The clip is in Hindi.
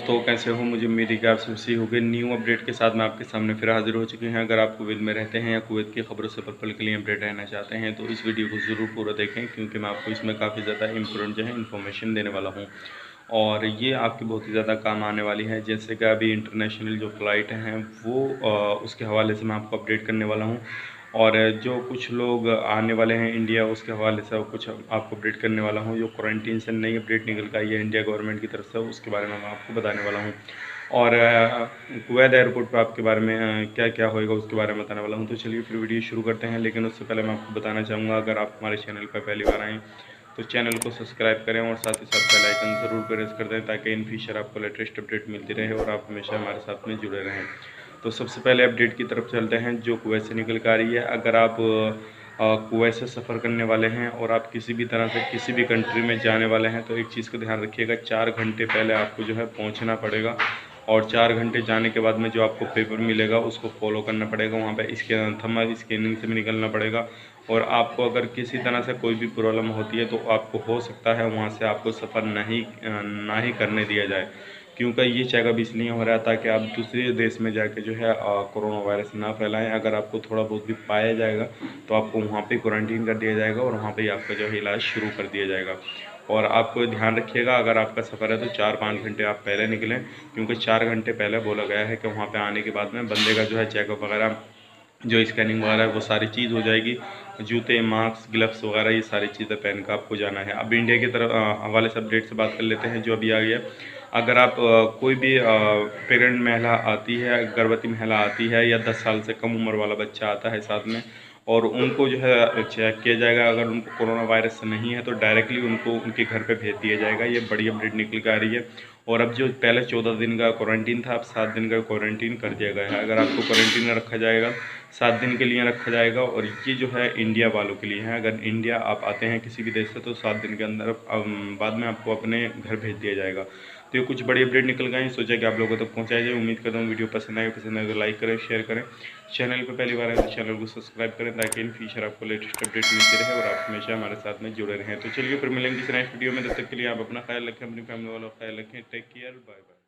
दोस्तों, कैसे हो? मुझे उम्मीद है कि आप सब सही होंगे। न्यू अपडेट के साथ मैं आपके सामने फिर हाजिर हो चुके हैं। अगर आप कुवैत में रहते हैं या कुवैत की खबरों से पल के लिए अपडेट रहना चाहते हैं तो इस वीडियो को ज़रूर पूरा देखें, क्योंकि मैं आपको इसमें काफ़ी ज़्यादा इम्पोर्टेंट जो है इन्फॉर्मेशन देने वाला हूँ और ये आपकी बहुत ही ज़्यादा काम आने वाली है। जैसे कि अभी इंटरनेशनल जो फ़्लाइट हैं वो उसके हवाले से मैं आपको अपडेट करने वाला हूँ, और जो कुछ लोग आने वाले हैं इंडिया उसके हवाले से कुछ आपको अपडेट करने वाला हूँ। जो क्वारंटीन से नई अपडेट निकल कर आई है इंडिया गवर्नमेंट की तरफ से, उसके बारे में मैं आपको बताने वाला हूँ। और कुवैत एयरपोर्ट पर आपके बारे में क्या क्या होएगा उसके बारे में बताने वाला हूँ। तो चलिए फिर वीडियो शुरू करते हैं, लेकिन उससे पहले मैं आपको बताना चाहूँगा, अगर आप हमारे चैनल पर पहली बार आएँ तो चैनल को सब्सक्राइब करें और साथ ही साथ बेल आइकन ज़रूर प्रेस कर दें, ताकि इन फ्यूचर आपको लेटेस्ट अपडेट मिलती रहे और आप हमेशा हमारे साथ में जुड़े रहें। तो सबसे पहले अपडेट की तरफ चलते हैं जो कुवैत से निकल कर आ रही है। अगर आप कुवैत से सफ़र करने वाले हैं और आप किसी भी तरह से किसी भी कंट्री में जाने वाले हैं तो एक चीज़ का ध्यान रखिएगा, 4 घंटे पहले आपको जो है पहुंचना पड़ेगा, और 4 घंटे जाने के बाद में जो आपको पेपर मिलेगा उसको फॉलो करना पड़ेगा। वहाँ पे थर्मल स्कैनिंग से भी निकलना पड़ेगा, और आपको अगर किसी तरह से कोई भी प्रॉब्लम होती है तो आपको हो सकता है वहाँ से आपको सफ़र ना ही करने दिया जाए, क्योंकि ये चेकअप इसलिए हो रहा है ताकि आप दूसरे देश में जाके जो है कोरोना वायरस ना फैलाएं। अगर आपको थोड़ा बहुत भी पाया जाएगा तो आपको वहाँ पे क्वारंटीन कर दिया जाएगा और वहाँ पे ही आपका जो है इलाज शुरू कर दिया जाएगा। और आपको ध्यान रखिएगा, अगर आपका सफ़र है तो 4-5 घंटे आप पहले निकलें, क्योंकि 4 घंटे पहले बोला गया है कि वहाँ पे आने के बाद में बंदे का जो है चेकअप वगैरह, जो स्कैनिंग वगैरह है वो सारी चीज़ हो जाएगी। जूते, मास्क, ग्लव्स वगैरह ये सारी चीज़ें पहन कर आपको जाना है। अब इंडिया की तरफ हवाले से अपडेट से बात कर लेते हैं जो अभी आ गया। अगर आप कोई भी प्रेग्नेंट महिला आती है, गर्भवती महिला आती है, या 10 साल से कम उम्र वाला बच्चा आता है साथ में, और उनको जो है चेक किया जाएगा, अगर उनको कोरोना वायरस नहीं है तो डायरेक्टली उनको उनके घर पे भेज दिया जाएगा। ये बड़ी अपडेट निकल कर आ रही है। और अब जो पहले 14 दिन का क्वारंटीन था, अब 7 दिन का क्वारंटीन कर दिया गया है। अगर आपको क्वारंटीन में रखा जाएगा, 7 दिन के लिए रखा जाएगा, और ये जो है इंडिया वालों के लिए है। अगर इंडिया आप आते हैं किसी भी देश से तो 7 दिन के अंदर बाद में आपको अपने घर भेज दिया जाएगा। तो ये कुछ बड़ी अपडेट निकल गए हैं, सोचा कि आप लोगों तक पहुँचाया जाए। उम्मीद करता हूँ वीडियो पसंद आए तो लाइक करें, शेयर करें। चैनल पर पहली बार आए तो चैनल को सब्सक्राइब करें, ताकि इन फ्यूचर आपको लेटेस्ट अपडेट मिलती रहे और आप हमेशा हमारे साथ में जुड़े रहें। तो चलिए फिर मिलेंगे इस नेक्स्ट वीडियो में, तब तक के लिए आप अपना ख्याल रखें, अपनी फैमिली वालों का ख्याल रखें। Take care, bye bye.